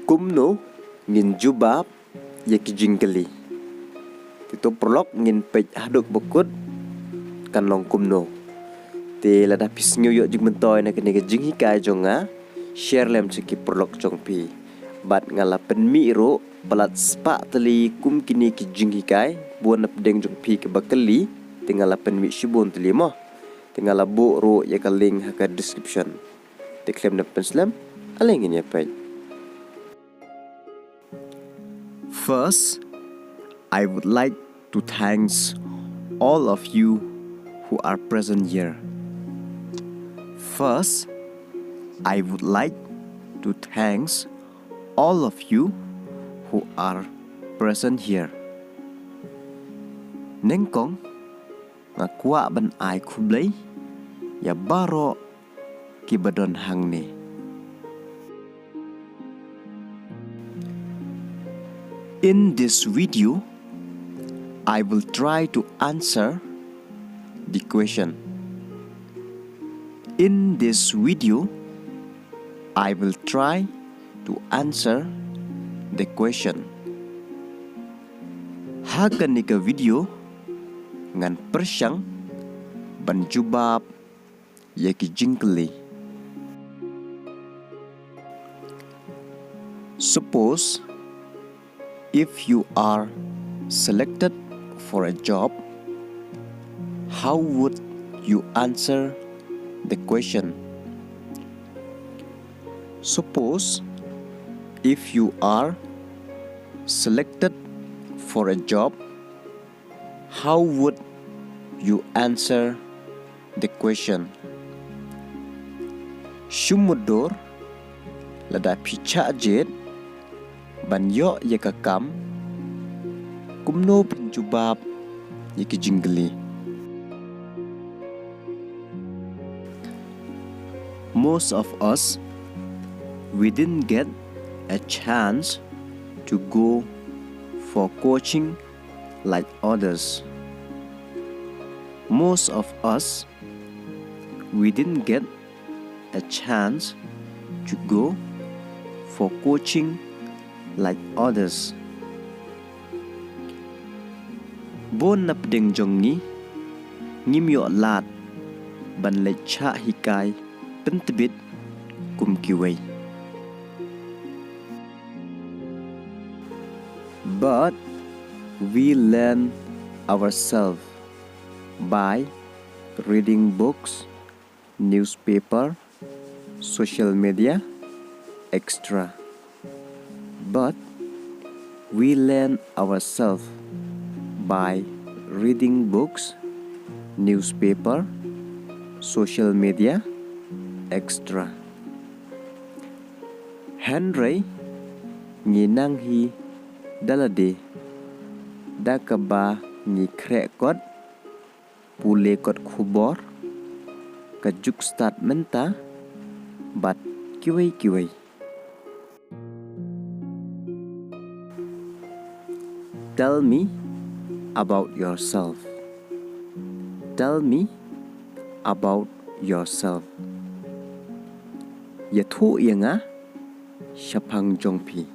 Kumno, Ngin Jubab, Jingkylli. Itu prolog ngin peit haduk bukut kan long Kumno. Te lada pis nyuyuk jing mentoy na kene jing hikai jonga share lem ceki prolog jong pi. Bat ngala penmi ro balat spa teli kum kini ki jing hikai buan na pedeng jong pi ke bakali tingala penmi shibun teli moh. Tingala bu ro ya ka link ha description. Te Khlem na penslam alengin ya peit. First, I would like to thank all of you who are present here. First, I would like to thank all of you who are present here. Nengkong ngakwa ban ai kublai ya baro kibadon hangne. In this video, I will try to answer the question. In this video, I will try to answer the question. Hakan nika video ngan persyang ban Jubab yaki Jingkylli. Suppose if you are selected for a job, how would you answer the question? Suppose if you are selected for a job, how would you answer the question? Shumudor lada picha jet banyo yakakam Kumno bin Jubab yaki Jingkylli. Most of us, we didn't get a chance to go for coaching like others. Most of us, we didn't get a chance to go for coaching like others. Bon nap deng jong ni ngim yo lat ban le cha hikai pentebit kum kiwei. But we learn ourselves by reading books, newspaper, social media, etc. But we learn ourselves by reading books, newspaper, social media, etc. Henry nginang hi dalade dakaba ni krekot pule kot khubor kajuk start menta bat kiwei. Tell me about yourself. Tell me about yourself. Yathu yanga shapang jongpi.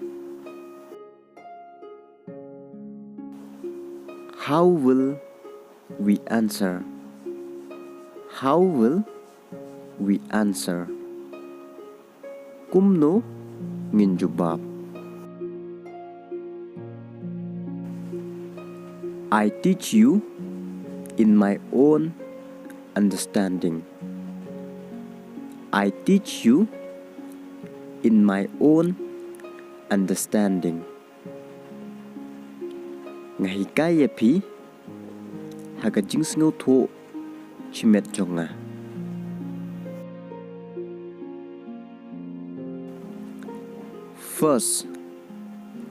How will we answer? How will we answer? Kumno Ngin Jubab. I teach you in my own understanding. I teach you in my own understanding. Ngahikaya pi haga jingsngo tho chimet jonga. First,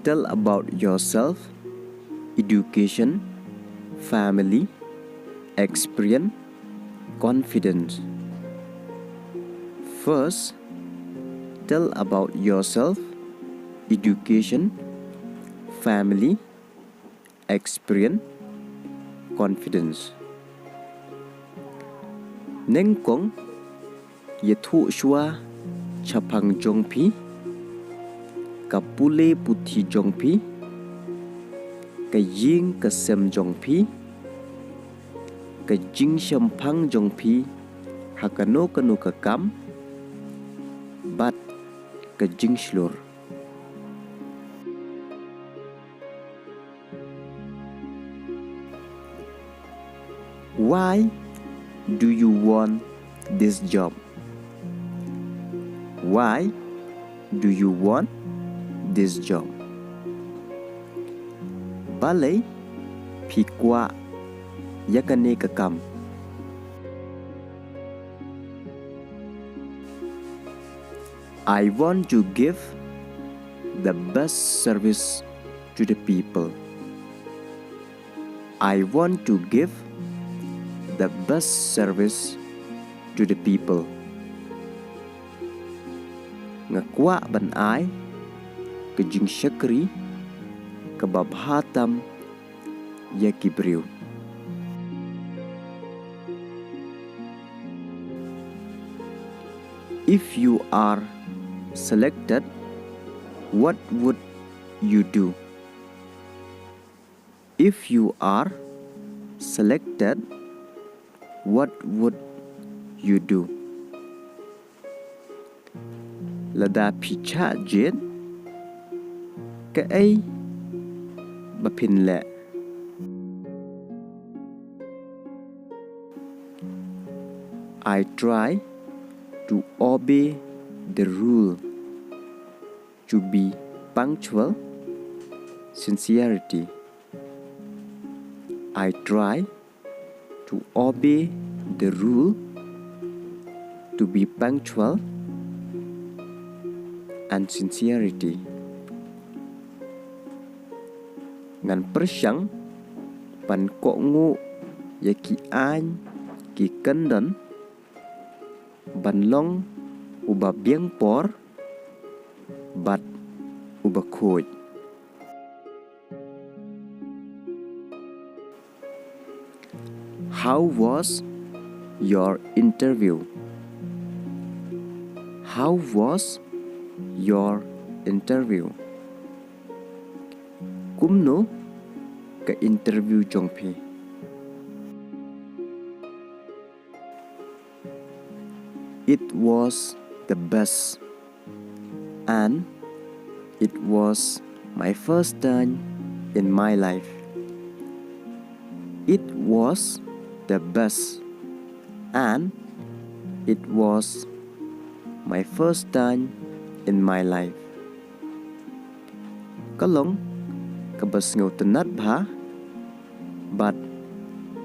tell about yourself, education, family, experience, confidence. First, tell about yourself, education, family, experience, confidence. Nengkong yathu shwa chapang jongpi kapule puthi jongpi, kajing kasem jongpi, kajing syampang jongpi, hakano kanu kakam, bat kajing slur. Why do you want this job? Why do you want this job? Balai phi kwah yakane kakam. I want to give the best service to the people. I want to give the best service to the people. Ngakwa ban ai kajing syakri kababhatam yakibriu. If you are selected, what would you do? If you are selected, what would you do? Lada picha jet ka ai bapin le. I try to obey the rule, to be punctual, sincerity. I try to obey the rule, to be punctual, and sincerity. Ngan persyang pan kok ngu ya ki an ki kendan ban long uba biang por bat uba khoj. How was your interview? How was your interview? Kumno ka interview jongpi. It was the best, and it was my first time in my life. It was the best, and it was my first time in my life. Kalong kabas ngau tenat bha, bat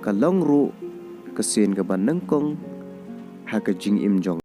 kalong ru kasin kaban nengkong ha kajing im jong.